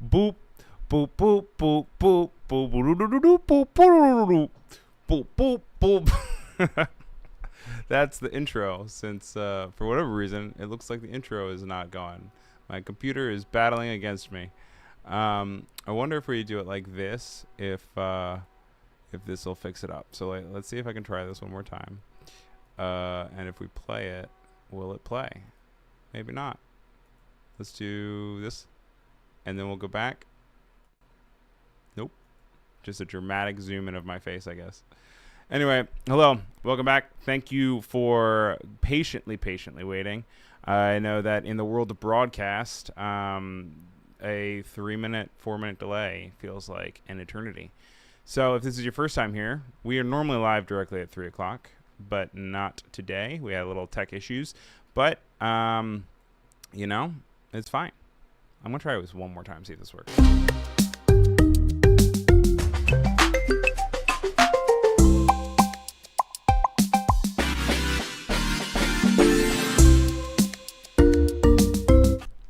Boop, boop, boop, boop, boop, boop, boop, boop, boop, boop, boop. That's the intro. Since for whatever reason, it looks like the intro is not going. My computer is battling against me. I wonder if we do it like this, if this will fix it up. So let's see if I can try this one more time. And if we play it, will it play? Maybe not. Let's do this, and then we'll go back. Nope. Just a dramatic zoom in of my face, I guess. Anyway, hello, welcome back. Thank you for patiently waiting. I know that in the world of broadcast, a 3-minute, 4-minute delay feels like an eternity. So if this is your first time here, we are normally live directly at 3 o'clock, but not today. We had a little tech issues, but, you know, it's fine. I'm going to try this one more time, see if this works.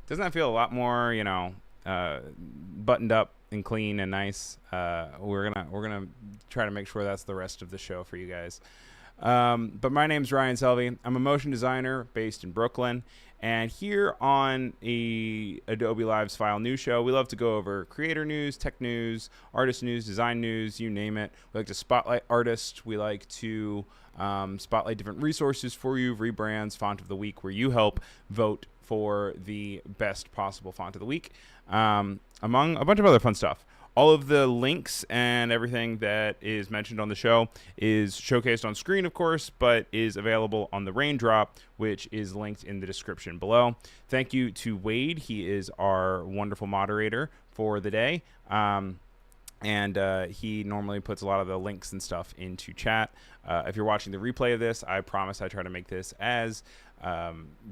Doesn't that feel a lot more, you know, buttoned up and clean and nice? We're gonna try to make sure that's the rest of the show for you guys. But my name's Ryan Selvy. I'm a motion designer based in Brooklyn, and here on the Adobe Live's File News Show, we love to go over creator news, tech news, artist news, design news, you name it. We like to spotlight artists. We like to spotlight different resources for you, rebrands, font of the week, where you help vote for the best possible font of the week, among a bunch of other fun stuff. All of the links and everything that is mentioned on the show is showcased on screen, of course, but is available on the Raindrop, which is linked in the description below. Thank you to Wade. He is our wonderful moderator for the day. And he normally puts a lot of the links and stuff into chat. If you're watching the replay of this, I promise I try to make this as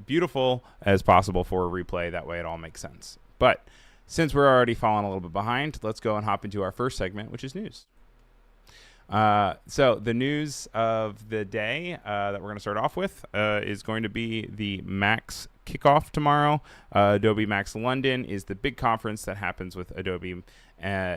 beautiful as possible for a replay. That way it all makes sense. But since we're already falling a little bit behind, let's go and hop into our first segment, which is news. So the news of the day that we're going to start off with is going to be the Max kickoff tomorrow. Adobe Max London is the big conference that happens with Adobe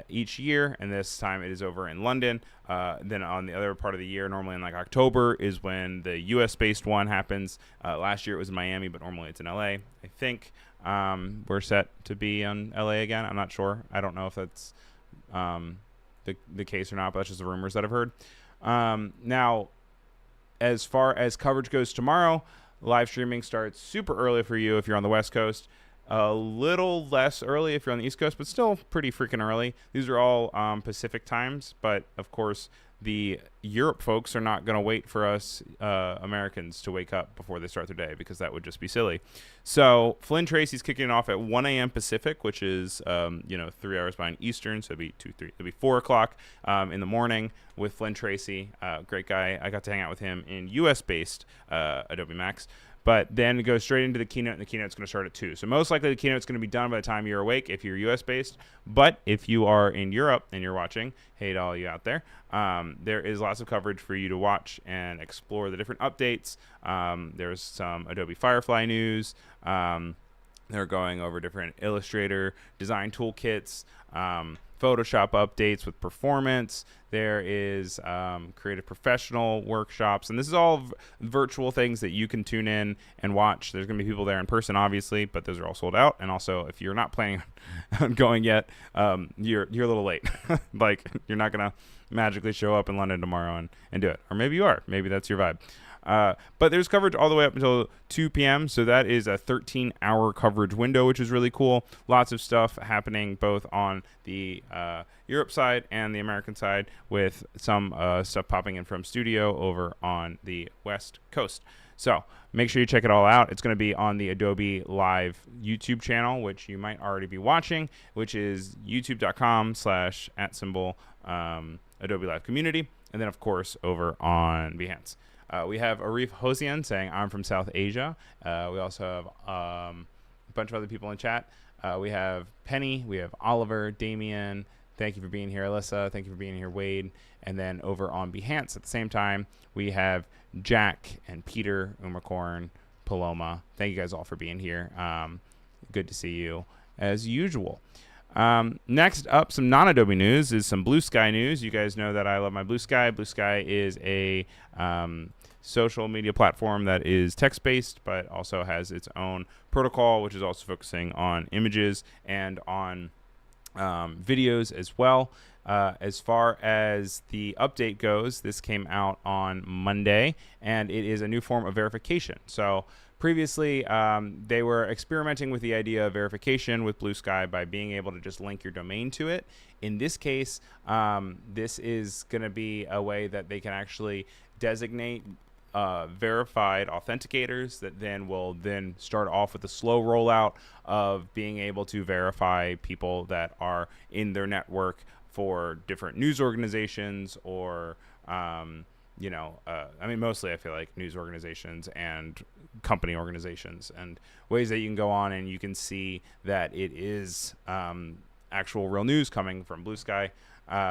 each year, and this time it is over in London. Then on the other part of the year, normally in like October, is when the US-based one happens. Last year it was in Miami, but normally it's in LA. I think we're set to be on LA again. I'm not sure. I don't know if that's the case or not, but that's just the rumors that I've heard. Now, as far as coverage goes tomorrow, live streaming starts super early for you if you're on the West Coast. A little less early if you're on the East Coast, but still pretty freaking early. These are all Pacific times, but of course the Europe folks are not going to wait for us Americans to wake up before they start their day, because that would just be silly. So Flynn Tracy's kicking it off at 1 a.m. Pacific, which is 3 hours behind Eastern, so it'd be 4 o'clock in the morning with Flynn Tracy. Great guy. I got to hang out with him in US-based Adobe Max. But then it goes straight into the keynote, and the keynote's going to start at 2. So most likely the keynote's going to be done by the time you're awake if you're US-based. But if you are in Europe and you're watching, hey to all you out there, there is lots of coverage for you to watch and explore the different updates. There's some Adobe Firefly news. They're going over different Illustrator design toolkits, Photoshop updates with performance. There is creative professional workshops, and this is all virtual things that you can tune in and watch. There's going to be people there in person, obviously, but those are all sold out. And also, if you're not planning on going yet, you're a little late. Like, you're not going to magically show up in London tomorrow and do it. Or maybe you are. Maybe that's your vibe. But there's coverage all the way up until 2 p.m. So that is a 13-hour coverage window, which is really cool. Lots of stuff happening both on the Europe side and the American side, with some stuff popping in from studio over on the West Coast. So make sure you check it all out. It's going to be on the Adobe Live YouTube channel, which you might already be watching, which is youtube.com/@Adobe Live Community. And then, of course, over on Behance. We have Arif Hosian saying, I'm from South Asia. We also have a bunch of other people in chat. We have Penny. We have Oliver, Damien. Thank you for being here, Alyssa. Thank you for being here, Wade. And then over on Behance at the same time, we have Jack and Peter, Umacorn, Paloma. Thank you guys all for being here. Good to see you as usual. Next up, some non-Adobe news is some Bluesky news. You guys know that I love my Bluesky. Bluesky is a social media platform that is text-based, but also has its own protocol, which is also focusing on images and on videos as well. As far as the update goes, this came out on Monday, and it is a new form of verification. So previously, they were experimenting with the idea of verification with Bluesky by being able to just link your domain to it. In this case, this is going to be a way that they can actually designate verified authenticators that then will then start off with a slow rollout of being able to verify people that are in their network for different news organizations or I mean, mostly I feel like news organizations and company organizations, and ways that you can go on and you can see that it is actual real news coming from Bluesky.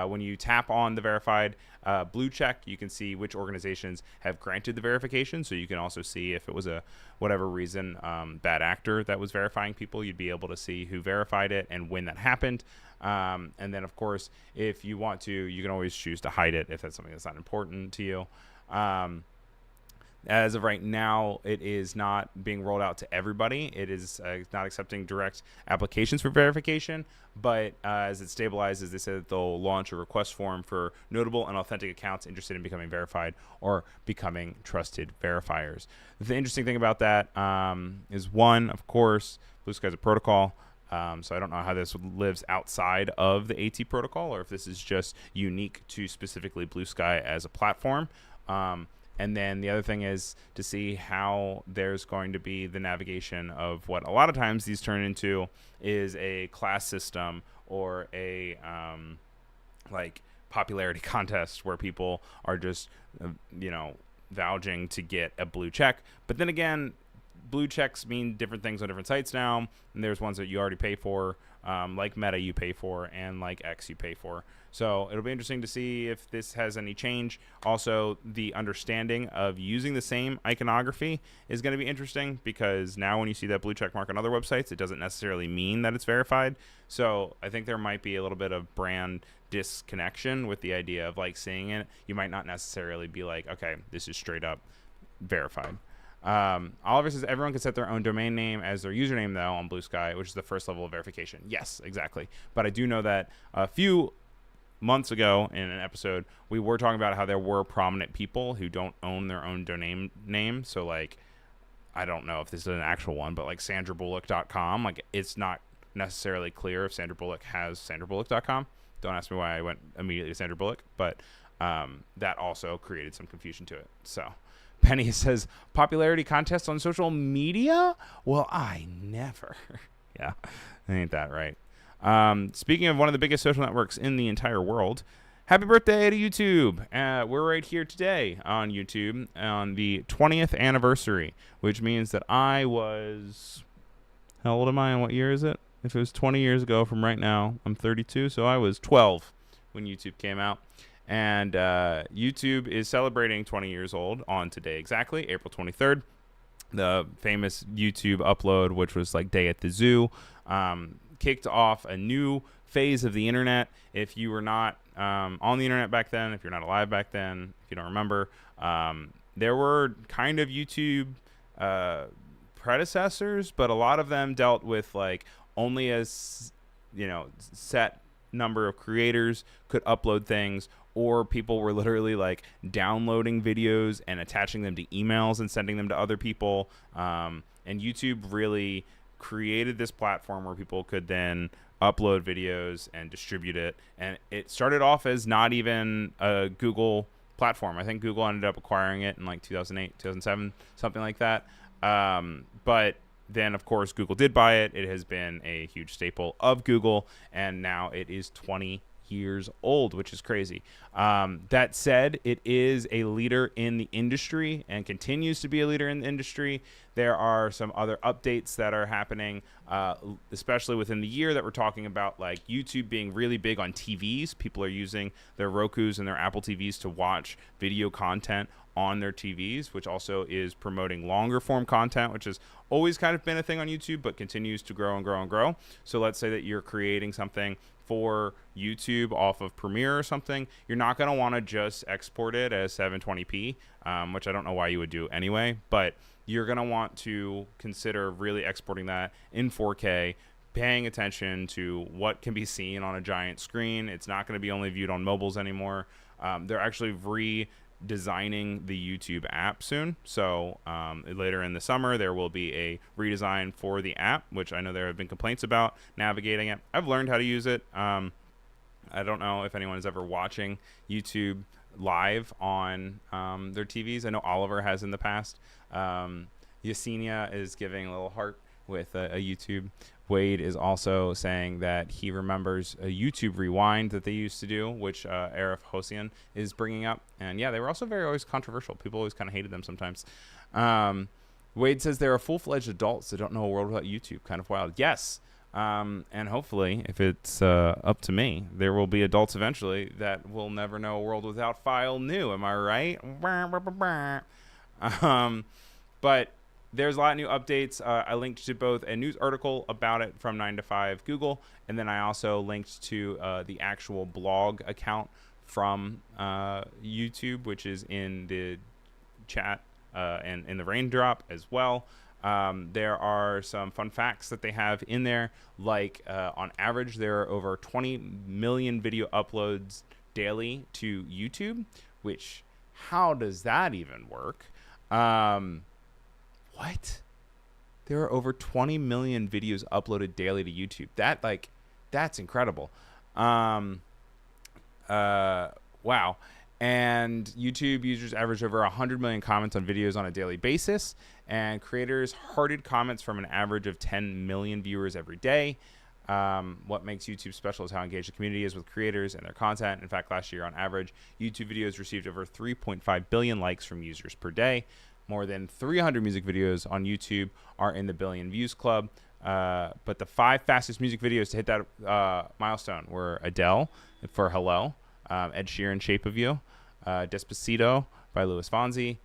When you tap on the verified blue check, you can see which organizations have granted the verification. So you can also see if it was a whatever reason bad actor that was verifying people, you'd be able to see who verified it and when that happened. And then, of course, if you want to, you can always choose to hide it if that's something that's not important to you. As of right now, it is not being rolled out to everybody. It is not accepting direct applications for verification, but as it stabilizes, they said that they'll launch a request form for notable and authentic accounts interested in becoming verified or becoming trusted verifiers. The interesting thing about that is, one, of course, Bluesky is a protocol. So I don't know how this lives outside of the AT protocol, or if this is just unique to specifically Bluesky as a platform. And then the other thing is to see how there's going to be the navigation of what a lot of times these turn into is a class system or a like popularity contest where people are just, vouching to get a blue check. But then again, blue checks mean different things on different sites now. And there's ones that you already pay for, like Meta you pay for, and like X you pay for. So it'll be interesting to see if this has any change. Also, the understanding of using the same iconography is going to be interesting, because now when you see that blue check mark on other websites, it doesn't necessarily mean that it's verified. So I think there might be a little bit of brand disconnection with the idea of like seeing it. You might not necessarily be like, okay, this is straight up verified. Oliver says everyone can set their own domain name as their username though on Bluesky, which is the first level of verification. Yes, exactly. But I do know that a few months ago in an episode, we were talking about how there were prominent people who don't own their own domain name. So like, I don't know if this is an actual one, but like sandrabullock.com, like it's not necessarily clear if Sandra Bullock has sandrabullock.com. Don't ask me why I went immediately to Sandra Bullock, but that also created some confusion to it. So Penny says, popularity contests on social media? Well, I never. Yeah, ain't that right. Speaking of one of the biggest social networks in the entire world, happy birthday to YouTube. We're right here today on YouTube on the 20th anniversary, which means that I was, how old am I and what year is it? If it was 20 years ago from right now, I'm 32, so I was 12 when YouTube came out. And YouTube is celebrating 20 years old on today exactly, April 23rd. The famous YouTube upload, which was like Day at the Zoo, kicked off a new phase of the internet. If you were not on the internet back then, if you're not alive back then, if you don't remember, there were kind of YouTube predecessors, but a lot of them dealt with like only a set number of creators could upload things, or people were literally like downloading videos and attaching them to emails and sending them to other people. And YouTube really created this platform where people could then upload videos and distribute it. And it started off as not even a Google platform. I think Google ended up acquiring it in like 2008, 2007, something like that. But then, of course, Google did buy it. It has been a huge staple of Google, and now it is 20 years old, which is crazy. That said, it is a leader in the industry and continues to be a leader in the industry. There are some other updates that are happening, especially within the year that we're talking about, like YouTube being really big on TVs. People are using their Rokus and their Apple TVs to watch video content on their TVs, which also is promoting longer form content, which has always kind of been a thing on YouTube, but continues to grow and grow and grow. So let's say that you're creating something for YouTube off of Premiere or something. You're not going to want to just export it as 720p, which I don't know why you would do anyway, but you're going to want to consider really exporting that in 4K, paying attention to what can be seen on a giant screen. It's not going to be only viewed on mobiles anymore. They're actually redesigning the YouTube app soon. So later in the summer, there will be a redesign for the app, which I know there have been complaints about navigating it. I've learned how to use it. I don't know if anyone is ever watching YouTube live on their TVs. I know Oliver has in the past. Yesenia is giving a little heart with a YouTube. Wade is also saying that he remembers a YouTube rewind that they used to do, which Arif Hossein is bringing up. And yeah, they were also always controversial. People always kind of hated them sometimes. Wade says there are full-fledged adults that don't know a world without YouTube. Kind of wild. Yes. And hopefully, if it's up to me, there will be adults eventually that will never know a world without File New. Am I right? But there's a lot of new updates. I linked to both a news article about it from 9 to 5 Google, and then I also linked to the actual blog account from YouTube, which is in the chat and in the raindrop as well. There are some fun facts that they have in there, like on average, there are over 20 million video uploads daily to YouTube, which, how does that even work? What? There are over 20 million videos uploaded daily to YouTube. That's incredible. Wow. And YouTube users average over 100 million comments on videos on a daily basis, and creators hearted comments from an average of 10 million viewers every day. What makes YouTube special is how engaged the community is with creators and their content. In fact, last year on average, YouTube videos received over 3.5 billion likes from users per day. More than 300 music videos on YouTube are in the billion views club. But the 5 fastest music videos to hit that milestone were Adele for Hello, Ed Sheeran, Shape of You, Despacito by Louis Fonsi,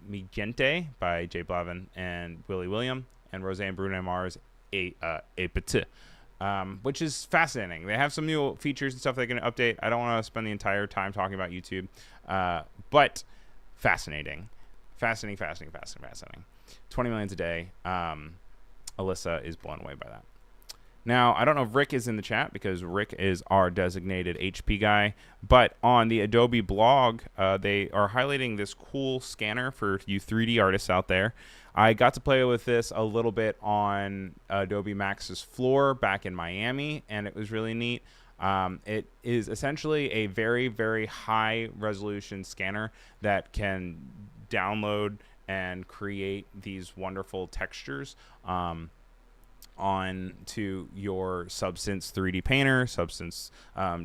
Mi Gente by J Blavin and Willie William, and Roseanne Bruno Mars, A Petit, which is fascinating. They have some new features and stuff they can update. I don't want to spend the entire time talking about YouTube, but fascinating. Fascinating. 20 million a day. Alyssa is blown away by that. Now, I don't know if Rick is in the chat because Rick is our designated HP guy, but on the Adobe blog, they are highlighting this cool scanner for you 3D artists out there. I got to play with this a little bit on Adobe Max's floor back in Miami, and it was really neat. It is essentially a very, very high resolution scanner that can download and create these wonderful textures onto your Substance 3D Painter, Substance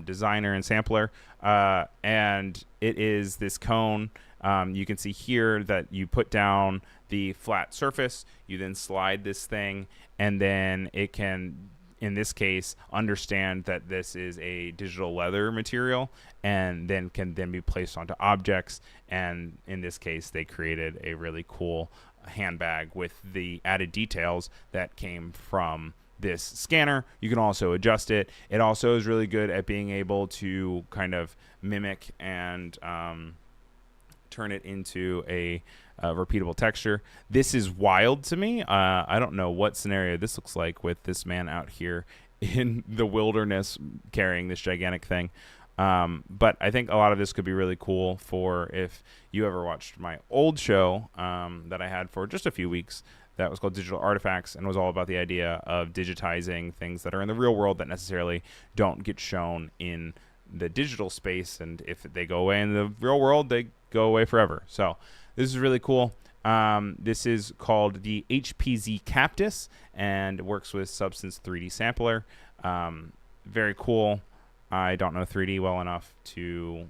Designer, and Sampler. And it is this cone. You can see here that you put down the flat surface, you then slide this thing, and then it can, in this case, understand that this is a digital leather material and then can then be placed onto objects. And in this case, they created a really cool handbag with the added details that came from this scanner. You can also adjust it. It also is really good at being able to kind of mimic and turn it into a repeatable texture. This is wild to me. I don't know what scenario this looks like with this man out here in the wilderness carrying this gigantic thing. But I think a lot of this could be really cool for if you ever watched my old show that I had for just a few weeks that was called Digital Artifacts and was all about the idea of digitizing things that are in the real world that necessarily don't get shown in the digital space. And if they go away in the real world, they go away forever. So this is really cool. This is called the Z Captis and it works with Substance 3D Sampler. Very cool. I don't know 3D well enough to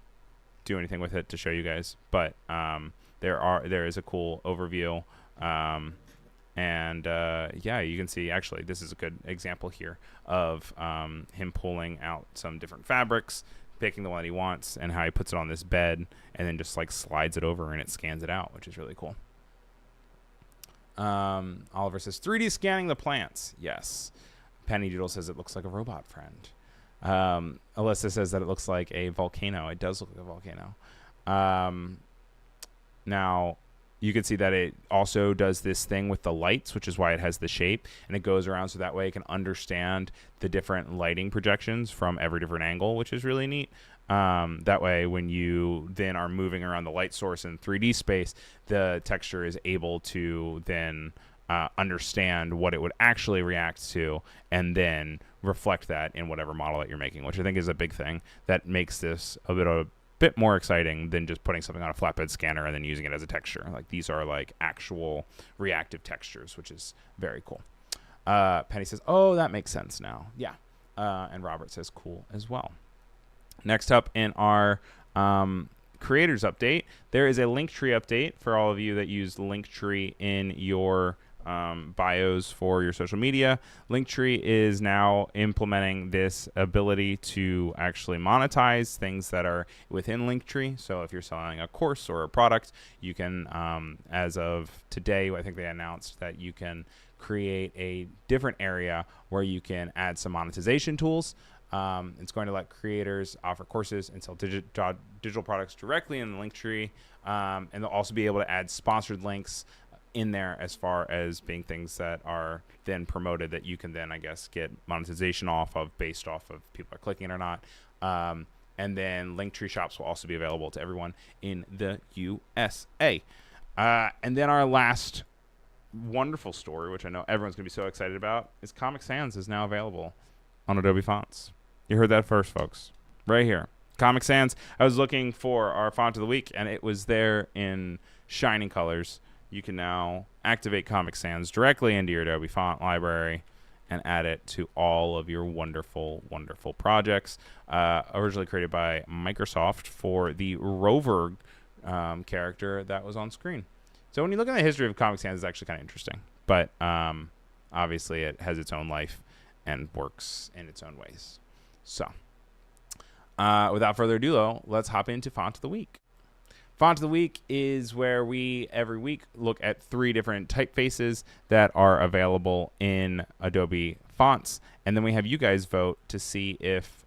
do anything with it to show you guys, but there is a cool overview. Yeah, you can see actually this is a good example here of him pulling out some different fabrics picking the one that he wants and how he puts it on this bed and then just like slides it over and it scans it out, which is really cool. Oliver says 3D scanning the plants. Yes. Penny Doodle says it looks like a robot friend. Alyssa says that it looks like a volcano. It does look like a volcano. Now, you can see that it also does this thing with the lights, which is why it has the shape, and it goes around so that way it can understand the different lighting projections from every different angle, which is really neat. That way, when you then are moving around the light source in 3D space, the texture is able to then understand what it would actually react to and then reflect that in whatever model that you're making, which I think is a big thing that makes this a bit more exciting than just putting something on a flatbed scanner and then using it as a texture. Like, these are like actual reactive textures, which is very cool. Penny says, oh, that makes sense now. Yeah. And Robert says cool as well. Next up in our creators update, there is a Linktree update for all of you that use Linktree in your bios for your social media. Linktree is now implementing this ability to actually monetize things that are within Linktree. So if you're selling a course or a product, you can, as of today, I think they announced that you can create a different area where you can add some monetization tools. It's going to let creators offer courses and sell digital products directly in the Linktree, and they'll also be able to add sponsored links in there as far as being things that are then promoted that you can then, I guess, get monetization off of based off of people are clicking it or not. And then Linktree shops will also be available to everyone in the USA. And then our last wonderful story, which I know everyone's going to be so excited about, is Comic Sans is now available on Adobe Fonts. You heard that first, folks. Right here. Comic Sans. I was looking for our font of the week, and it was there in shining colors. You can now activate Comic Sans directly into your Adobe font library and add it to all of your wonderful, wonderful projects. Originally created by Microsoft for the Rover character that was on screen. So when you look at the history of Comic Sans, it's actually kind of interesting. But obviously it has its own life and works in its own ways. So without further ado, though, let's hop into Font of the Week. Font of the Week is where we, every week, look at 3 different typefaces that are available in Adobe Fonts. And then we have you guys vote to see if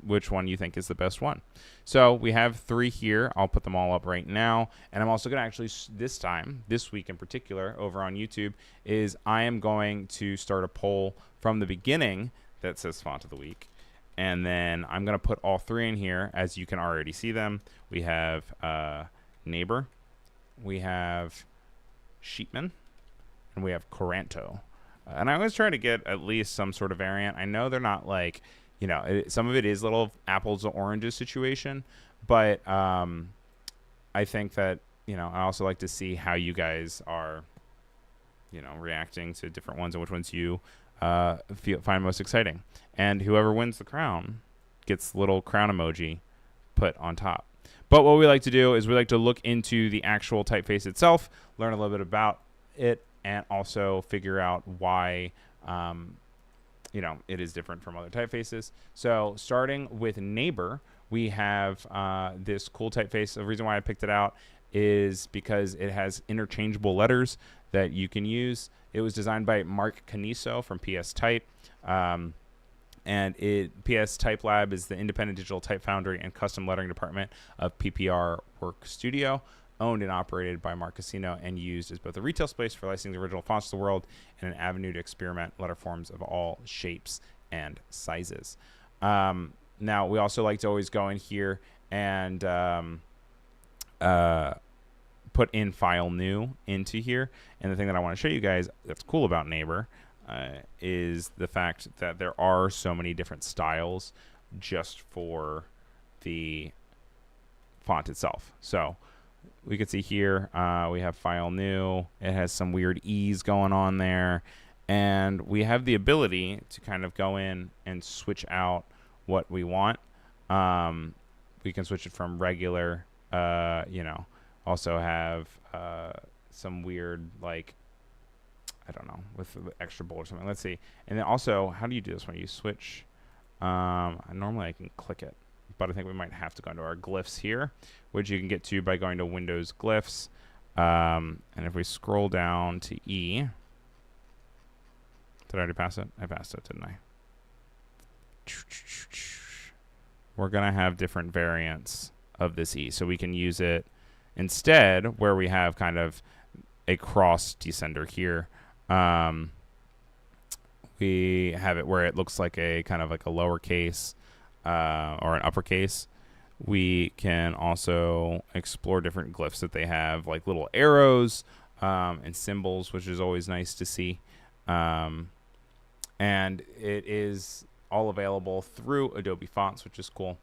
which one you think is the best one. So we have 3 here. I'll put them all up right now. And I'm also going to actually, this week in particular, over on YouTube, is I am going to start a poll from the beginning that says Font of the Week. And then I'm going to put all 3 in here, as you can already see them. We have Neighbor, we have Sheepman, and we have Coranto. And I always try to get at least some sort of variant. I know they're not like, you know, some of it is little apples to oranges situation. But I think that, you know, I also like to see how you guys are, you know, reacting to different ones and which ones you find most exciting. And whoever wins the crown gets little crown emoji put on top. But what we like to do is we like to look into the actual typeface itself, learn a little bit about it, and also figure out why you know, it is different from other typefaces. So starting with Neighbor, we have this cool typeface. The reason why I picked it out is because it has interchangeable letters that you can use. It was designed by Mark Caniso from PS Type. And PS Type Lab is the independent digital type foundry and custom lettering department of PPR Work Studio, owned and operated by Mark Casino and used as both a retail space for licensing the original fonts of the world and an avenue to experiment letter forms of all shapes and sizes. Now, we also like to always go in here and put in File New into here. And the thing that I want to show you guys that's cool about Neighbor is the fact that there are so many different styles just for the font itself. So we can see here we have File New. It has some weird E's going on there. And we have the ability to kind of go in and switch out what we want. We can switch it from regular, you know, also have some weird, like, I don't know, with extra bold or something. Let's see. And then also, how do you do this when you switch? Normally I can click it, but I think we might have to go into our glyphs here, which you can get to by going to Windows Glyphs. And if we scroll down to E, did I already pass it? I passed it, didn't I? We're going to have different variants of this E. So we can use it instead where we have kind of a cross descender here. We have it where it looks like a kind of like a lowercase or an uppercase. We can also explore different glyphs that they have, like little arrows and symbols, which is always nice to see. And it is all available through Adobe Fonts, which is cool.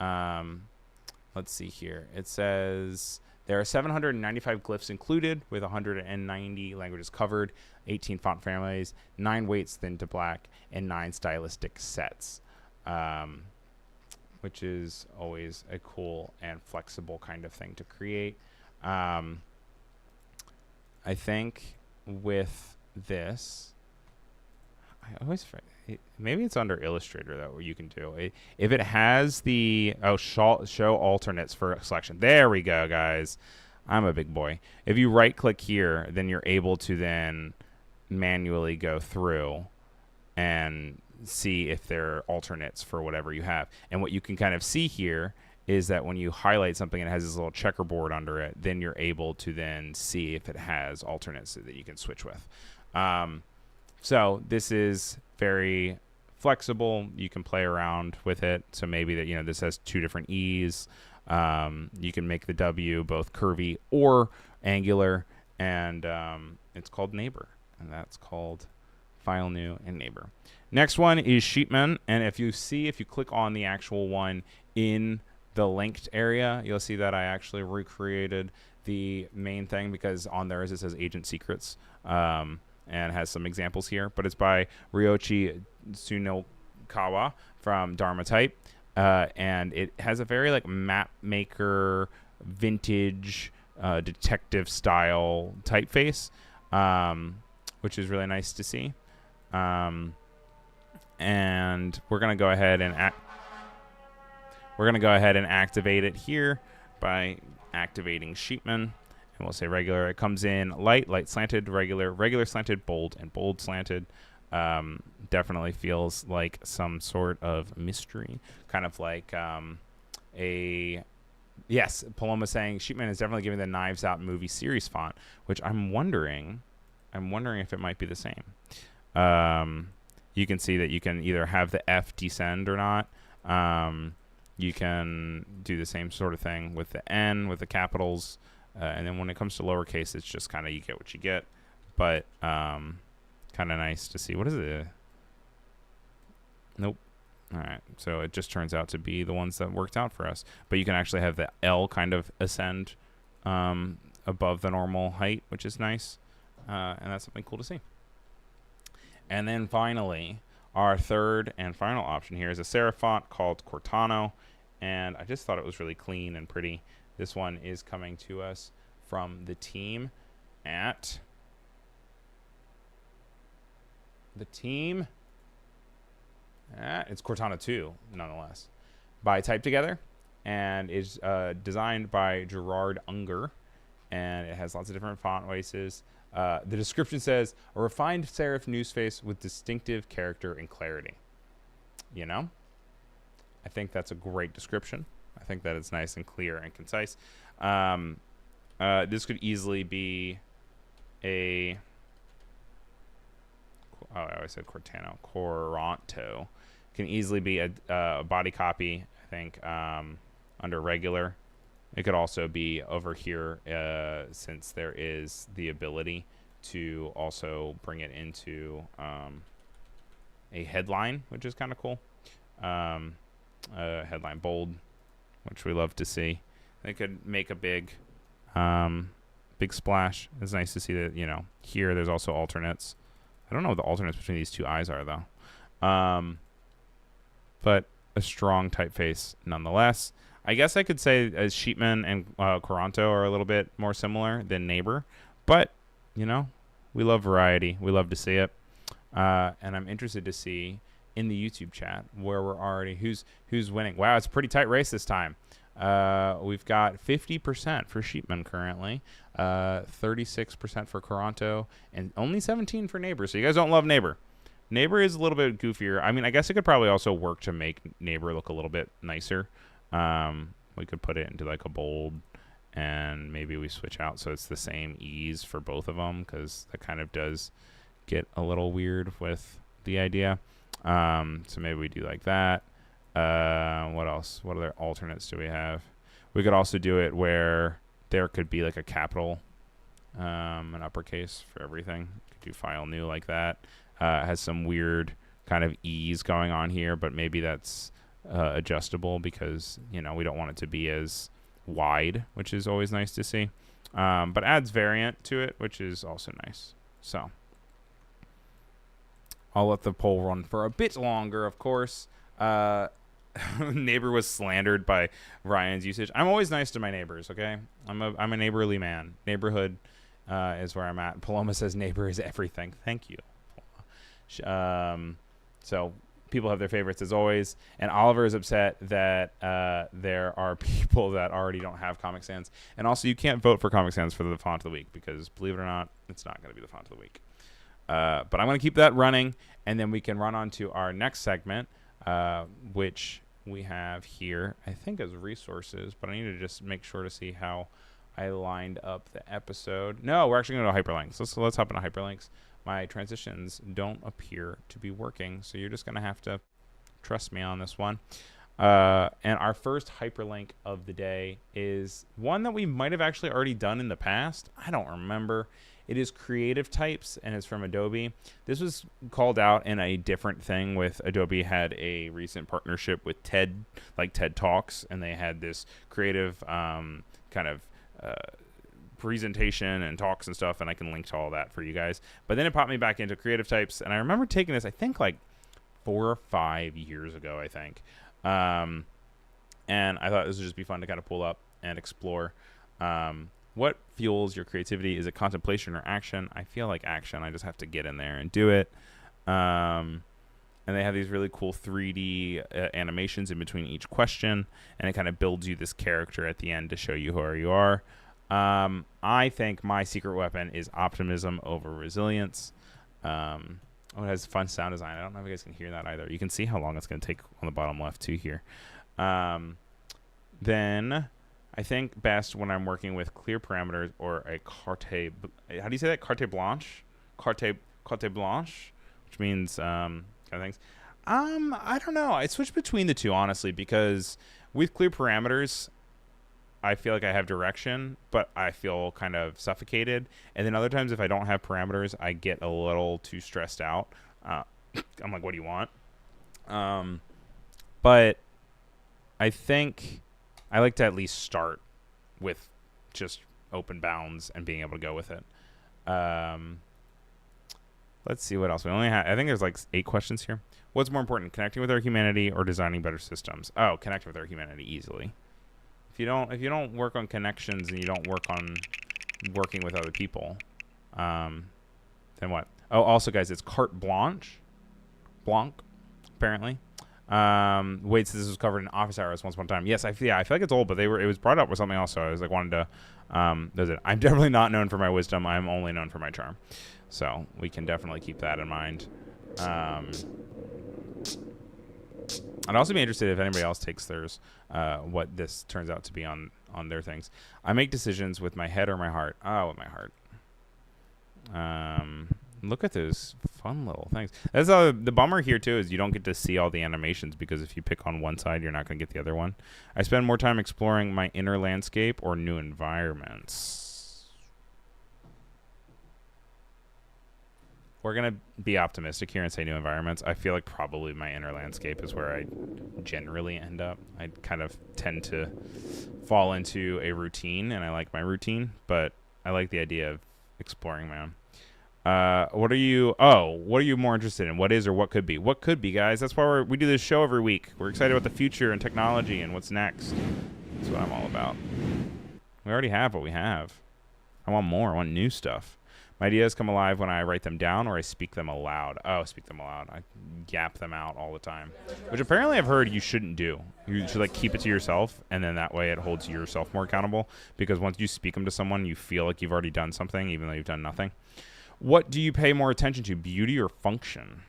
Let's see here. It says there are 795 glyphs included with 190 languages covered, 18 font families, 9 weights thin to black, and 9 stylistic sets, which is always a cool and flexible kind of thing to create. I think with this, I always maybe it's under Illustrator that what you can do if it has the show alternates for selection. There we go, guys. I'm a big boy. If you right click here, then you're able to then manually go through and see if there are alternates for whatever you have. And what you can kind of see here is that when you highlight something and it has this little checkerboard under it, then you're able to then see if it has alternates that you can switch with. So this is very flexible. You can play around with it. So maybe that, you know, this has 2 different E's. You can make the W both curvy or angular, and it's called Neighbor, and that's called File New and Neighbor. Next one is Sheepman, and if you click on the actual one in the linked area, you'll see that I actually recreated the main thing, because on theirs it says Agent Secrets. And has some examples here, but it's by Ryoichi Tsunokawa from Dharma Type, and it has a very like map maker, vintage, detective style typeface, which is really nice to see. And we're gonna go ahead and activate it here by activating Sheepman. And we'll say regular. It comes in light slanted, regular slanted, bold, and bold slanted. Definitely feels like some sort of mystery, kind of like yes, Paloma saying Sheepman is definitely giving the Knives Out movie series font, which I'm wondering if it might be the same. You can see that you can either have the F descend or not. You can do the same sort of thing with the N, with the capitals. And then when it comes to lowercase, it's just kind of you get what you get. But kind of nice to see. What is it? Nope. All right. So it just turns out to be the ones that worked out for us. But you can actually have the L kind of ascend above the normal height, which is nice. And that's something cool to see. And then finally, our third and final option here is a serif font called Coranto. And I just thought it was really clean and pretty. This one is coming to us from the team at it's Coranto 2, nonetheless, by Type Together, and is designed by Gerard Unger, and it has lots of different font voices. The description says, a refined serif newspace with distinctive character and clarity. You know? I think that's a great description. I think that it's nice and clear and concise. This could easily be I always said Coranto. Can easily be a body copy, I think, under regular. It could also be over here, since there is the ability to also bring it into a headline, which is kind of cool. Headline bold, which we love to see. They could make a big splash. It's nice to see that, you know, here there's also alternates. I don't know what the alternates between these two eyes are, though. But a strong typeface nonetheless. I guess I could say as Sheepman and Coranto are a little bit more similar than Neighbor. But, you know, we love variety. We love to see it. And I'm interested to see in the YouTube chat where we're already who's winning. Wow, it's a pretty tight race this time. We've got 50% for Sheepman currently, 36% for Coranto, and only 17 for Neighbor. So you guys don't love Neighbor. Neighbor is a little bit goofier. I mean, I guess it could probably also work to make Neighbor look a little bit nicer. We could put it into like a bold, and maybe we switch out so it's the same ease for both of them, because that kind of does get a little weird with the idea. So maybe we do like that. What else? What other alternates do we have? We could also do it where there could be like a capital, an uppercase for everything. Could do file new like that. Has some weird kind of ease going on here, but maybe that's adjustable because, you know, we don't want it to be as wide, which is always nice to see. But adds variant to it, which is also nice. So I'll let the poll run for a bit longer, of course. Neighbor was slandered by Ryan's usage. I'm always nice to my neighbors, okay? I'm a neighborly man. Neighborhood is where I'm at. Paloma says neighbor is everything. Thank you. So people have their favorites as always. And Oliver is upset that there are people that already don't have Comic Sans. And also you can't vote for Comic Sans for the font of the week because, believe it or not, it's not going to be the font of the week. But I'm going to keep that running, and then we can run on to our next segment, which we have here, I think, as resources, but I need to just make sure to see how I lined up the episode. No, we're actually going to go hyperlinks. Let's hop into hyperlinks. My transitions don't appear to be working, so you're just going to have to trust me on this one. And our first hyperlink of the day is one that we might have actually already done in the past. I don't remember. It is creative types, and it's from Adobe. This was called out in a different thing with Adobe had a recent partnership with TED, like TED Talks, and they had this creative kind of presentation and talks and stuff, and I can link to all that for you guys. But then it popped me back into creative types, and I remember taking this, I think, like 4 or 5 years ago, I think. And I thought this would just be fun to kind of pull up and explore. What fuels your creativity? Is it contemplation or action? I feel like action. I just have to get in there and do it. And they have these really cool 3D animations in between each question, and it kind of builds you this character at the end to show you who you are. I think my secret weapon is optimism over resilience. Oh, it has fun sound design. I don't know if you guys can hear that either. You can see how long it's going to take on the bottom left too here. Then I think best when I'm working with clear parameters or a carte. How do you say that? Carte blanche? Carte blanche, which means kind of things. I don't know. I switch between the two, honestly, because with clear parameters, I feel like I have direction, but I feel kind of suffocated. And then other times, if I don't have parameters, I get a little too stressed out. I'm like, what do you want? But I think I like to at least start with just open bounds and being able to go with it. Let's see what else we only have. I think there's like 8 questions here. What's more important, connecting with our humanity or designing better systems? Oh, connecting with our humanity easily. If you don't work on connections and you don't work on working with other people, then what? Oh, also, guys, it's carte blanche, apparently. Wait, so this was covered in Office Hours once upon a time. Yes, I feel like it's old, but it was brought up with something else. So I was like, wanted to. Does it? I'm definitely not known for my wisdom. I'm only known for my charm. So we can definitely keep that in mind. I'd also be interested if anybody else takes theirs, what this turns out to be on their things. I make decisions with my head or my heart. Oh, with my heart. Look at those fun little things. That's the bummer here, too, is you don't get to see all the animations because if you pick on one side, you're not going to get the other one. I spend more time exploring my inner landscape or new environments. We're going to be optimistic here and say new environments. I feel like probably my inner landscape is where I generally end up. I kind of tend to fall into a routine, and I like my routine, but I like the idea of exploring my own. What are you more interested in? What is or what could be? What could be, guys? That's why we do this show every week. We're excited about the future and technology and what's next. That's what I'm all about. We already have what we have. I want more. I want new stuff. My ideas come alive when I write them down or I speak them aloud. Oh, speak them aloud. I yap them out all the time, which apparently I've heard you shouldn't do. You should like keep it to yourself, and then that way it holds yourself more accountable, because once you speak them to someone, you feel like you've already done something, even though you've done nothing. What do you pay more attention to, beauty or function?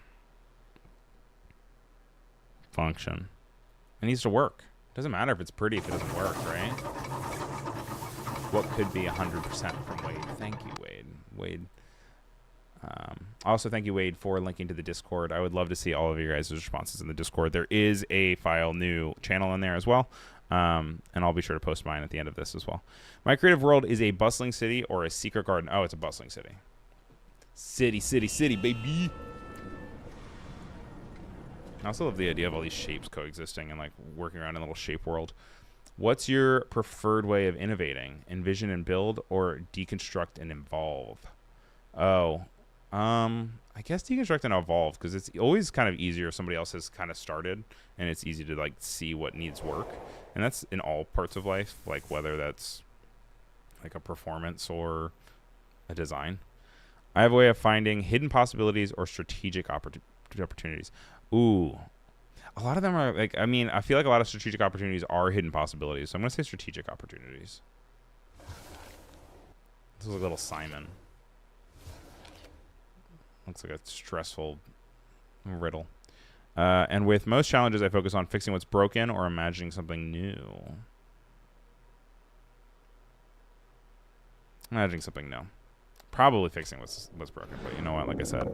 Function. It needs to work. Doesn't matter if it's pretty if it doesn't work, right? What could be 100% from Wade? Thank you, Wade. Wade. Also, thank you, Wade, for linking to the Discord. I would love to see all of your guys' responses in the Discord. There is a file new channel in there as well, and I'll be sure to post mine at the end of this as well. My creative world is a bustling city or a secret garden. Oh, it's a bustling city. City, city, city, baby. I also love the idea of all these shapes coexisting and like working around in a little shape world. What's your preferred way of innovating? Envision and build, or deconstruct and evolve? Oh, I guess deconstruct and evolve, because it's always kind of easier if somebody else has kind of started, and it's easy to like see what needs work. And that's in all parts of life, like whether that's like a performance or a design. I have a way of finding hidden possibilities or strategic opportunities. Ooh. A lot of them are like, I mean, I feel like a lot of strategic opportunities are hidden possibilities. So I'm going to say strategic opportunities. This is a little Simon. Looks like a stressful riddle. And with most challenges, I focus on fixing what's broken or imagining something new. Imagining something new. Probably fixing what's broken, but you know what? Like I said,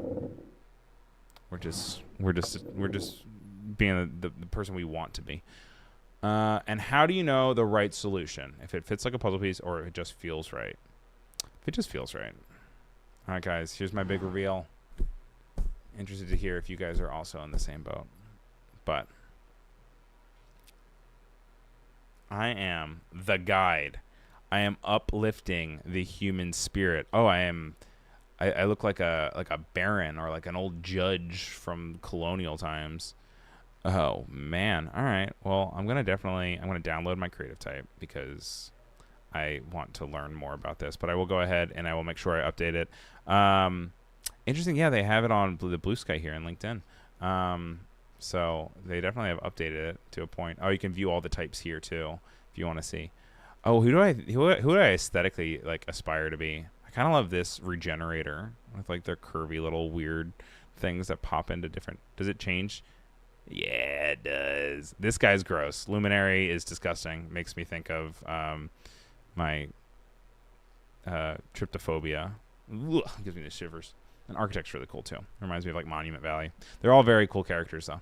we're just being the person we want to be. And how do you know the right solution? If it fits like a puzzle piece or if it just feels right? If it just feels right. All right, guys, here's my big reveal. Interested to hear if you guys are also in the same boat. But I am the guide. I am uplifting the human spirit. Oh, I look like a baron or like an old judge from colonial times. Oh man. All right. Well, I'm gonna download my creative type because I want to learn more about this. But I will go ahead and I will make sure I update it. Interesting. Yeah, they have it on the Bluesky here in LinkedIn. So they definitely have updated it to a point. Oh, you can view all the types here too if you want to see. Oh, who do I aesthetically like aspire to be? I kind of love this regenerator with like their curvy little weird things that pop into different. Does it change? Yeah, it does. This guy's gross. Luminary is disgusting. Makes me think of my tryptophobia. Ugh, gives me the shivers. And Architect's really cool too. Reminds me of like Monument Valley. They're all very cool characters though.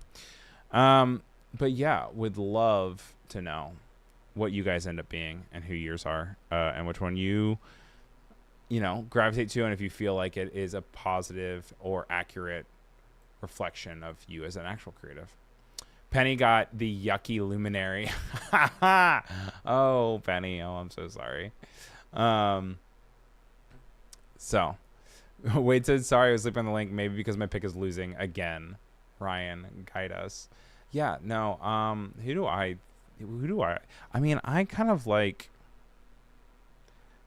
But yeah, would love to know what you guys end up being and who yours are, and which one you gravitate to, and if you feel like it is a positive or accurate reflection of you as an actual creative. Penny got the yucky luminary. Oh, Penny. Oh, I'm so sorry. So Wade said, sorry, I was sleeping on the link. Maybe because my pick is losing again. Ryan, guide us. Yeah, no. Who do I mean, I kind of like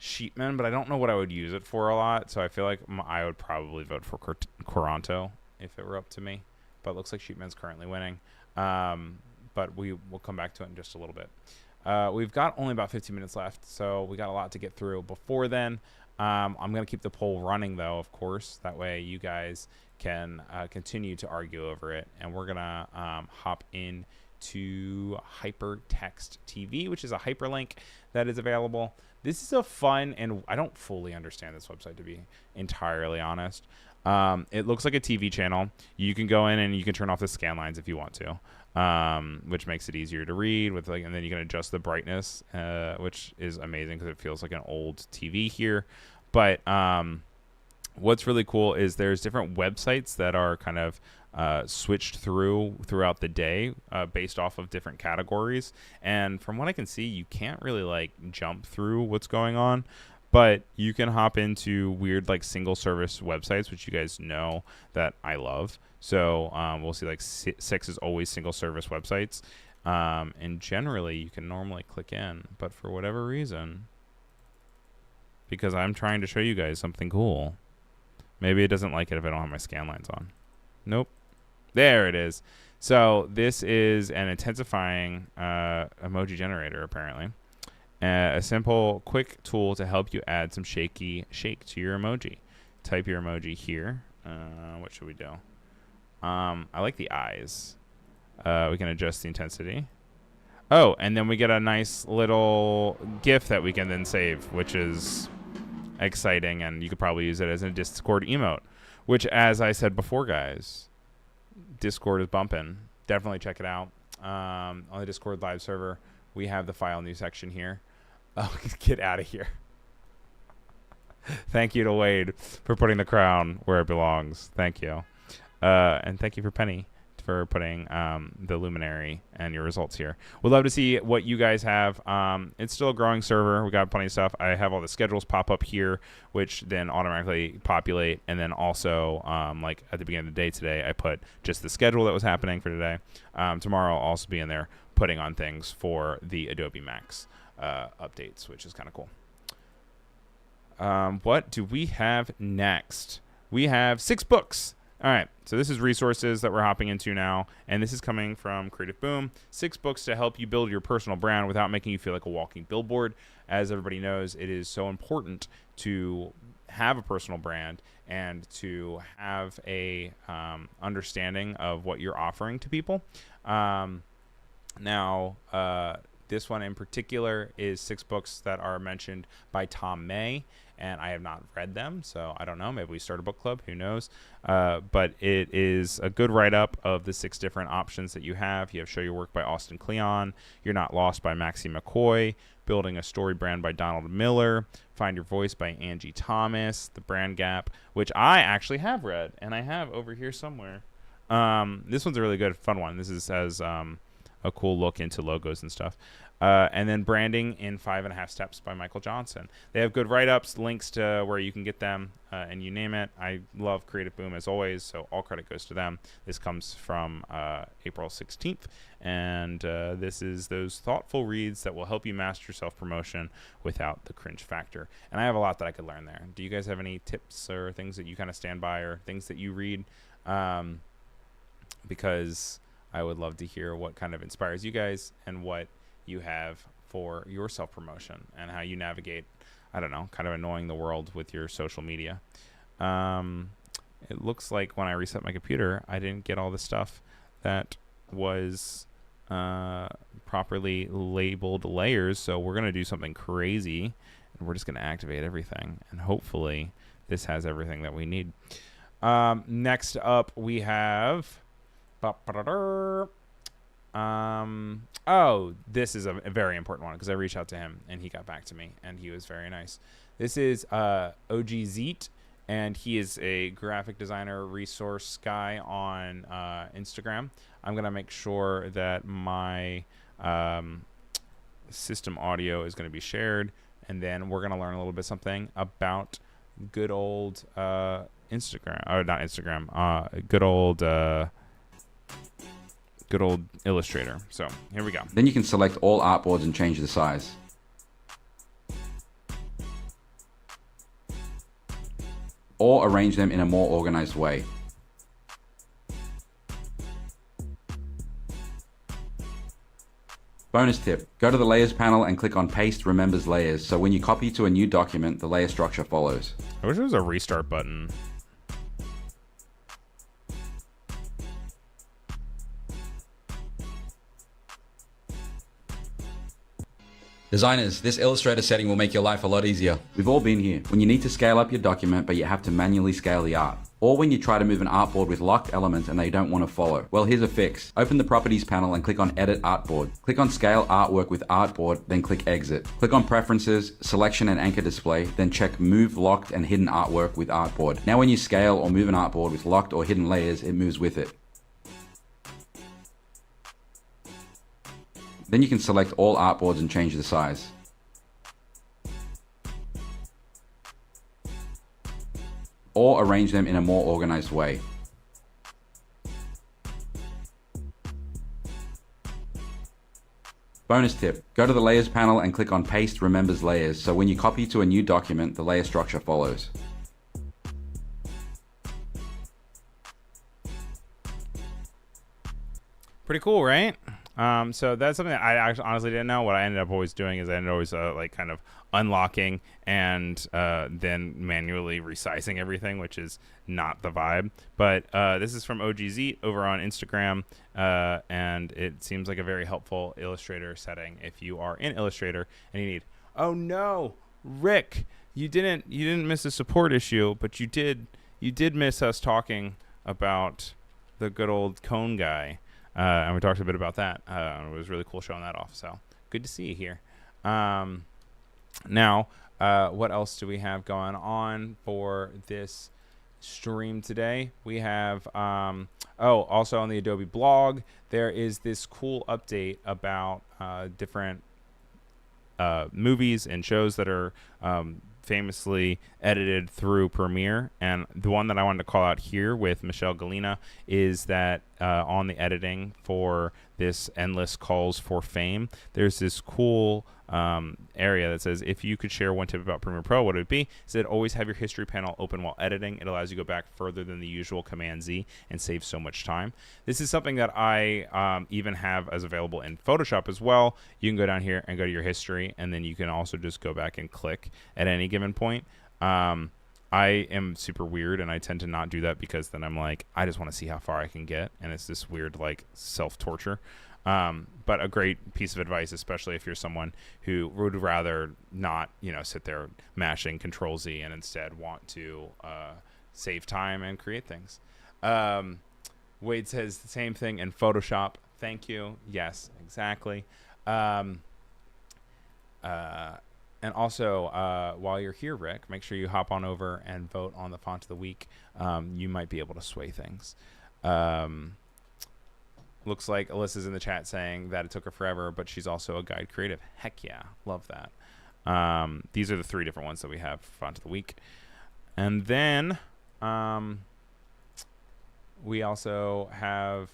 Sheepman, but I don't know what I would use it for a lot. So I feel like I would probably vote for Coranto if it were up to me. But it looks like Sheepman's currently winning. But we will come back to it in just a little bit. We've got only about 15 minutes left, so we got a lot to get through before then. I'm going to keep the poll running, though, of course. That way you guys can continue to argue over it. And we're going to hop in to Hypertext TV, which is a hyperlink that is available. This is a fun, and I don't fully understand this website, to be entirely honest. It looks like a TV channel. You can go in and you can turn off the scan lines if you want to, which makes it easier to read with and then you can adjust the brightness, which is amazing because it feels like an old TV here. But what's really cool is there's different websites that are kind of switched throughout the day based off of different categories. And from what I can see, you can't really like jump through what's going on, but you can hop into weird like single service websites, which you guys know that I love. So we'll see like 6 is always single service websites. And generally you can normally click in, but for whatever reason, because I'm trying to show you guys something cool, Maybe it doesn't like it if I don't have my scan lines on. Nope. There it is. So this is an intensifying emoji generator, apparently. A simple, quick tool to help you add some shake to your emoji. Type your emoji here. What should we do? I like the eyes. We can adjust the intensity. Oh, and then we get a nice little GIF that we can then save, which is exciting, and you could probably use it as a Discord emote, which, as I said before, guys, Discord is bumping. Definitely check it out. On the Discord live server, we have the file new section here. Oh, get out of here. Thank you to Wade for putting the crown where it belongs. Thank you. And thank you for Penny for putting the luminary and your results here. We'd love to see what you guys have. It's still a growing server. We got plenty of stuff. I have all the schedules pop up here, which then automatically populate. And then also, like at the beginning of the day today, I put just the schedule that was happening for today. Tomorrow I'll also be in there putting on things for the Adobe Max updates, which is kind of cool. What do we have next? We have 6 books. All right, so this is resources that we're hopping into now, and this is coming from Creative Boom. 6 books to help you build your personal brand without making you feel like a walking billboard. As everybody knows, it is so important to have a personal brand and to have a understanding of what you're offering to people. This one in particular is 6 books that are mentioned by Tom May, and I have not read them, so I don't know. Maybe we start a book club. Who knows? But it is a good write-up of the 6 different options that you have. You have Show Your Work by Austin Kleon, You're Not Lost by Maxie McCoy, Building a Story Brand by Donald Miller, Find Your Voice by Angie Thomas, The Brand Gap, which I actually have read, and I have over here somewhere. This one's a really good, fun one. This has a cool look into logos and stuff. And then Branding in 5.5 Steps by Michael Johnson. They have good write-ups, links to where you can get them, and you name it. I love Creative Boom as always, so all credit goes to them. This comes from April 16th, and this is those thoughtful reads that will help you master self-promotion without the cringe factor. And I have a lot that I could learn there. Do you guys have any tips or things that you kind of stand by or things that you read? Because I would love to hear what kind of inspires you guys and what you have for your self-promotion and how you navigate, I don't know, kind of annoying the world with your social media. It looks like when I reset my computer, I didn't get all the stuff that was properly labeled layers, so we're going to do something crazy, and we're just going to activate everything, and hopefully this has everything that we need. Next up, we have... oh, this is a very important one because I reached out to him and he got back to me and he was very nice. This is Ogzeet, and he is a graphic designer resource guy on Instagram. I'm going to make sure that my system audio is going to be shared, and then we're going to learn a little bit something about good old Instagram, or not Instagram, good old Illustrator. So here we go. Then you can select all artboards and change the size. Or arrange them in a more organized way. Bonus tip, go to the Layers panel and click on Paste Remembers Layers, so when you copy to a new document, the layer structure follows. I wish there was a restart button. Designers, this Illustrator setting will make your life a lot easier. We've all been here, when you need to scale up your document but you have to manually scale the art. Or when you try to move an artboard with locked elements and they don't want to follow. Well, here's a fix. Open the Properties panel and click on Edit Artboard. Click on Scale Artwork with Artboard, then click Exit. Click on Preferences, Selection and Anchor Display, then check Move Locked and Hidden Artwork with Artboard. Now when you scale or move an artboard with locked or hidden layers, it moves with it. Then you can select all artboards and change the size. Or arrange them in a more organized way. Bonus tip, go to the Layers panel and click on Paste Remembers Layers, so when you copy to a new document, the layer structure follows. Pretty cool, right? So that's something that I actually honestly didn't know. What I ended up always doing is I ended up always like kind of unlocking and then manually resizing everything, which is not the vibe. But this is from Ogzeet over on Instagram, and it seems like a very helpful Illustrator setting if you are in Illustrator and you need. Oh no, Rick, you didn't miss a support issue, but you did miss us talking about the good old cone guy. And we talked a bit about that. It was really cool showing that off. So good to see you here. Now, what else do we have going on for this stream today? We have, also on the Adobe blog, there is this cool update about different movies and shows that are famously edited through Premiere. And the one that I wanted to call out here with Michelle Galina is that on the editing for this Endless Calls for Fame, there's this cool area that says, if you could share one tip about Premiere Pro, what would it be? It said, always have your history panel open while editing. It allows you to go back further than the usual Command Z and save so much time. This is something that I even have as available in Photoshop as well. You can go down here and go to your history, and then you can also just go back and click at any given point. I am super weird, and I tend to not do that because then I'm like, I just want to see how far I can get, and it's this weird like self-torture. But a great piece of advice, especially if you're someone who would rather not, sit there mashing Control Z and instead want to save time and create things. Wade says the same thing in Photoshop. Thank you. Yes, exactly. And also, while you're here, Rick, make sure you hop on over and vote on the font of the week. You might be able to sway things. Looks like Alyssa's in the chat saying that it took her forever, but she's also a guide creative. Heck yeah, love that. These are the 3 different ones that we have for font of the week. And then we also have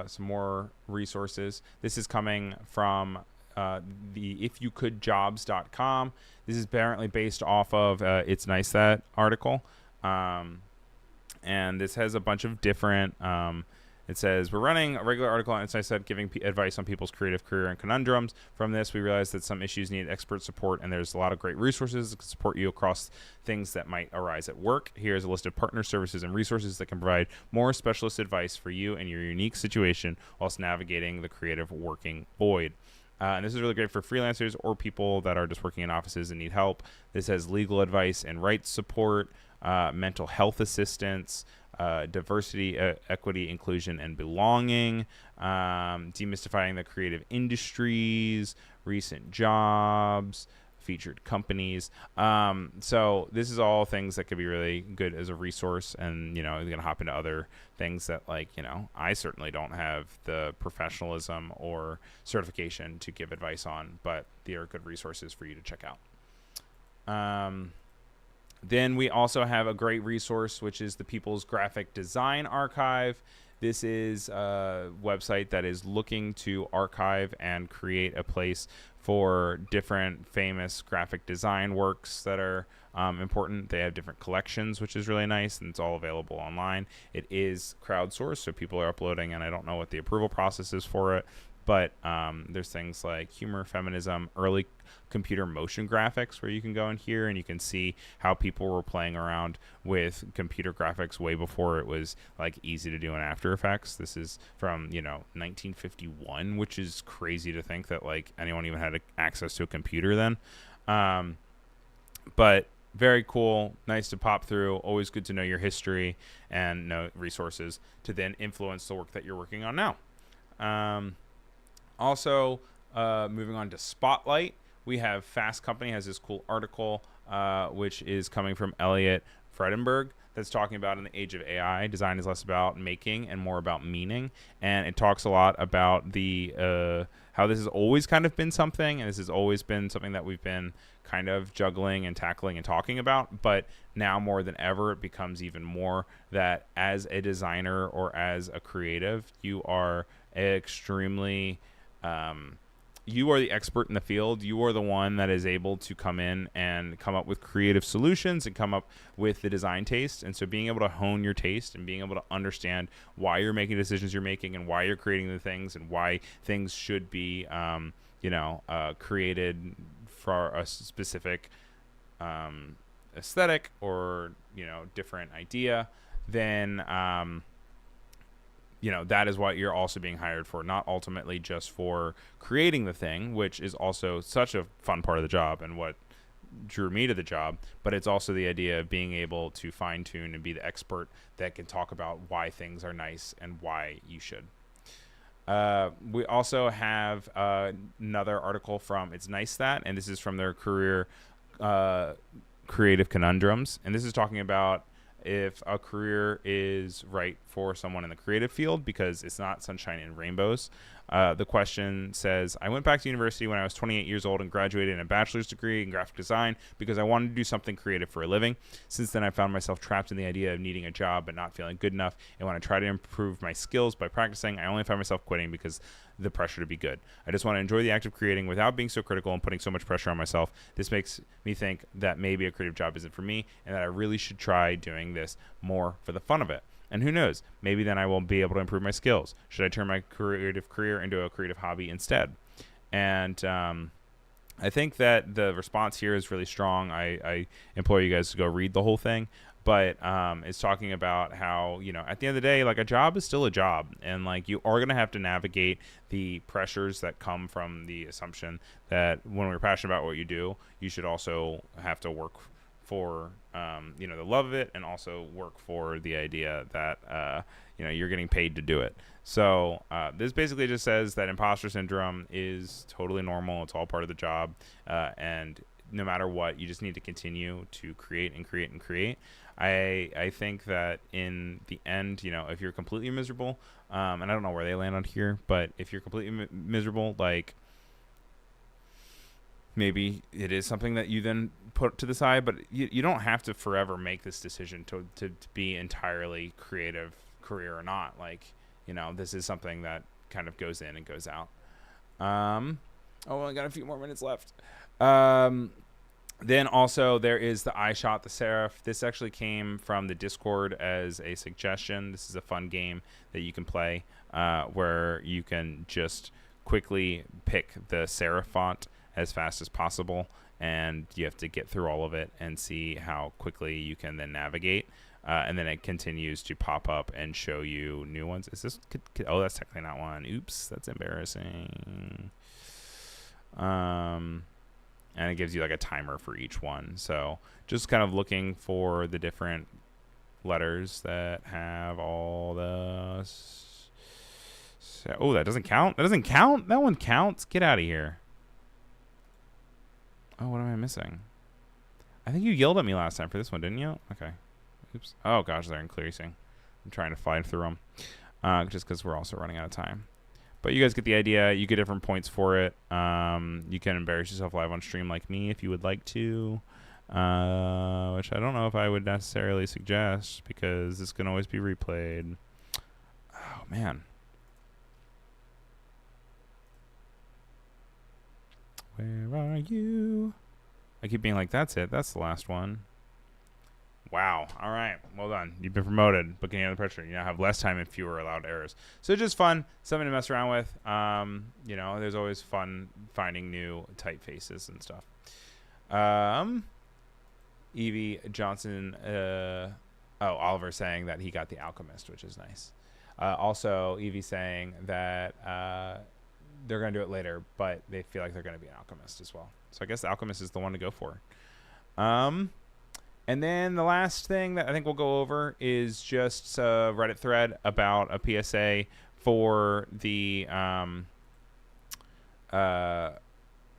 some more resources. This is coming from the ifyoucouldjobs.com. This is apparently based off of It's Nice That article. And this has a bunch of different it says, we're running a regular article on It's Nice That giving advice on people's creative career and conundrums. From this, we realized that some issues need expert support, and there's a lot of great resources that can support you across things that might arise at work. Here's a list of partner services and resources that can provide more specialist advice for you and your unique situation whilst navigating the creative working void. And this is really great for freelancers or people that are just working in offices and need help. This has legal advice and rights support, mental health assistance, diversity, equity, inclusion, and belonging, demystifying the creative industries, recent jobs, featured companies. So this is all things that could be really good as a resource, and you're gonna hop into other things that, like, I certainly don't have the professionalism or certification to give advice on, but they are good resources for you to check out. Then we also have a great resource, which is the People's Graphic Design Archive. This is a website that is looking to archive and create a place for different famous graphic design works that are important. They have different collections, which is really nice, and it's all available online. It is crowdsourced, so people are uploading, and I don't know what the approval process is for it, but there's things like humor, feminism, early computer motion graphics, where you can go in here and you can see how people were playing around with computer graphics way before it was like easy to do in After Effects. This is from 1951, which is crazy to think that like anyone even had access to a computer then. But very cool, nice to pop through. Always good to know your history and know resources to then influence the work that you're working on now. Also, moving on to Spotlight, we have Fast Company has this cool article, which is coming from Elliot Fredenberg, that's talking about in the age of AI, design is less about making and more about meaning. And it talks a lot about the how this has always kind of been something, and this has always been something that we've been kind of juggling and tackling and talking about. But now more than ever, it becomes even more that as a designer or as a creative, you are extremely you are the expert in the field. You are the one that is able to come in and come up with creative solutions and come up with the design taste. And so being able to hone your taste and being able to understand why you're making decisions you're making and why you're creating the things and why things should be, created for a specific aesthetic or, different idea, then, that is what you're also being hired for, not ultimately just for creating the thing, which is also such a fun part of the job and what drew me to the job, but it's also the idea of being able to fine tune and be the expert that can talk about why things are nice and why you should. We also have another article from It's Nice That, and this is from their career creative conundrums, and this is talking about if a career is right for someone in the creative field, because it's not sunshine and rainbows. The question says, I went back to university when I was 28 years old and graduated in a bachelor's degree in graphic design because I wanted to do something creative for a living. Since then, I found myself trapped in the idea of needing a job but not feeling good enough. And when I try to improve my skills by practicing, I only find myself quitting because the pressure to be good. I just want to enjoy the act of creating without being so critical and putting so much pressure on myself. This makes me think that maybe a creative job isn't for me and that I really should try doing this more for the fun of it. And who knows, maybe then I will be able to improve my skills. Should I turn my creative career into a creative hobby instead? And I think that the response here is really strong. I implore you guys to go read the whole thing. But it's talking about how, at the end of the day, like, a job is still a job. And, like, you are going to have to navigate the pressures that come from the assumption that when we're passionate about what you do, you should also have to work for, the love of it, and also work for the idea that, you're getting paid to do it. So this basically just says that imposter syndrome is totally normal. It's all part of the job. And no matter what, you just need to continue to create and create and create. I think that in the end, if you're completely miserable, and I don't know where they land on here, but if you're completely miserable, like, maybe it is something that you then put to the side, but you don't have to forever make this decision to be entirely creative career or not. Like, this is something that kind of goes in and goes out. I got a few more minutes left. Then also there is the I Shot the Serif. This actually came from the Discord as a suggestion. This is a fun game that you can play where you can just quickly pick the serif font as fast as possible, and you have to get through all of it and see how quickly you can then navigate, and then it continues to pop up and show you new ones. Is this oh, that's technically not one. Oops, that's embarrassing. And it gives you like a timer for each one, so just kind of looking for the different letters that have all the that doesn't count. That one counts. Get out of here. Oh, what am I missing? I think you yelled at me last time for this one, didn't you? Okay. Oops. Oh, gosh, they're increasing. I'm trying to fly through them just because we're also running out of time. But you guys get the idea. You get different points for it. You can embarrass yourself live on stream like me if you would like to, which I don't know if I would necessarily suggest because this can always be replayed. Oh, man. Where are you? I keep being like, that's it. That's the last one. Wow. All right. Well done. You've been promoted, but getting under pressure. You now have less time and fewer allowed errors. So just fun. Something to mess around with. There's always fun finding new typefaces and stuff. Evie Johnson. Oliver saying that he got The Alchemist, which is nice. Also, Evie saying that they're going to do it later, but they feel like they're going to be an Alchemist as well. So I guess The Alchemist is the one to go for. And then the last thing that I think we'll go over is just a Reddit thread about a PSA for the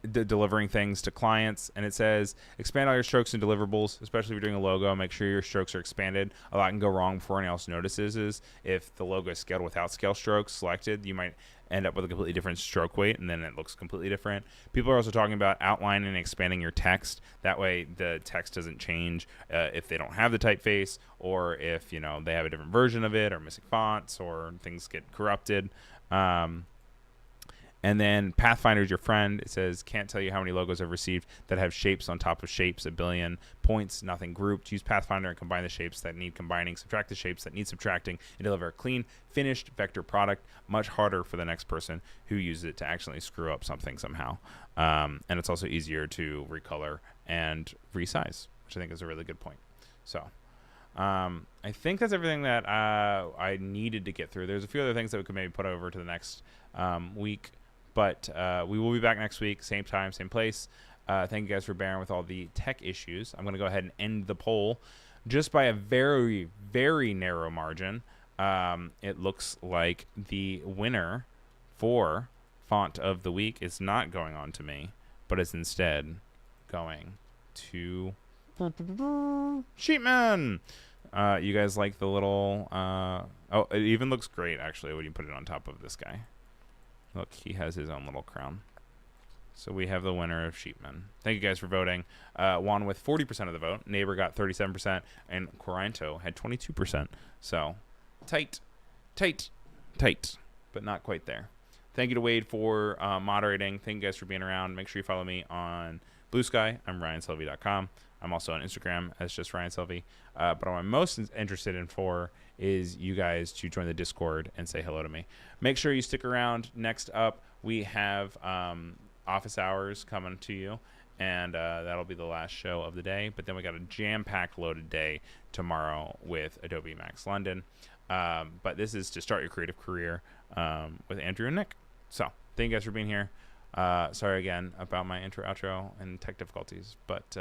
delivering things to clients. And it says, expand all your strokes and deliverables, especially if you're doing a logo. Make sure your strokes are expanded. A lot can go wrong before anyone else notices is if the logo is scaled without scale strokes selected, you might end up with a completely different stroke weight, and then it looks completely different. People are also talking about outlining and expanding your text. That way the text doesn't change if they don't have the typeface, or if they have a different version of it, or missing fonts, or things get corrupted. And then Pathfinder's your friend. It says, can't tell you how many logos I've received that have shapes on top of shapes, a billion points, nothing grouped. Use Pathfinder and combine the shapes that need combining, subtract the shapes that need subtracting, and deliver a clean, finished vector product. Much harder for the next person who uses it to actually screw up something somehow. And it's also easier to recolor and resize, which I think is a really good point. So I think that's everything that I needed to get through. There's a few other things that we could maybe put over to the next week. But we will be back next week, same time, same place. Thank you guys for bearing with all the tech issues. I'm going to go ahead and end the poll just by a very, very narrow margin. It looks like the winner for font of the week is not going on to me, but is instead going to Sheepman. You guys like the little... oh, it even looks great, actually, when you put it on top of this guy. Look, he has his own little crown. So we have the winner of Sheepman. Thank you guys for voting. Won with 40% of the vote. Neighbor got 37%. And Coranto had 22%. So tight, but not quite there. Thank you to Wade for moderating. Thank you guys for being around. Make sure you follow me on Bluesky. I'm RyanSelvy.com. I'm also on Instagram as just Ryan Selvy. But what I'm most interested in is you guys to join the Discord and say hello to me. Make sure you stick around. Next up, we have office hours coming to you, and that'll be the last show of the day. But then we got a jam-packed loaded day tomorrow with Adobe Max London. But this is to start your creative career with Andrew and Nick. So thank you guys for being here. Sorry again about my intro, outro, and tech difficulties, but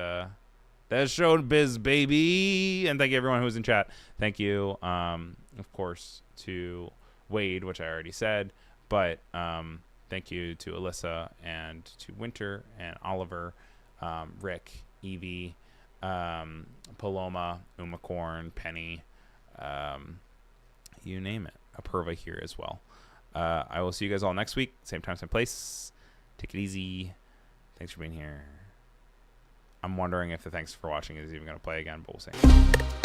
that's showbiz, baby. And thank you everyone who was in chat. Thank you, of course, to Wade, which I already said, but thank you to Alyssa and to Winter and Oliver, Rick, Evie, Paloma, Umacorn, Penny, you name it. Apurva here as well. I will see you guys all next week. Same time, same place. Take it easy. Thanks for being here. I'm wondering if the thanks for watching is even going to play again, but we'll see.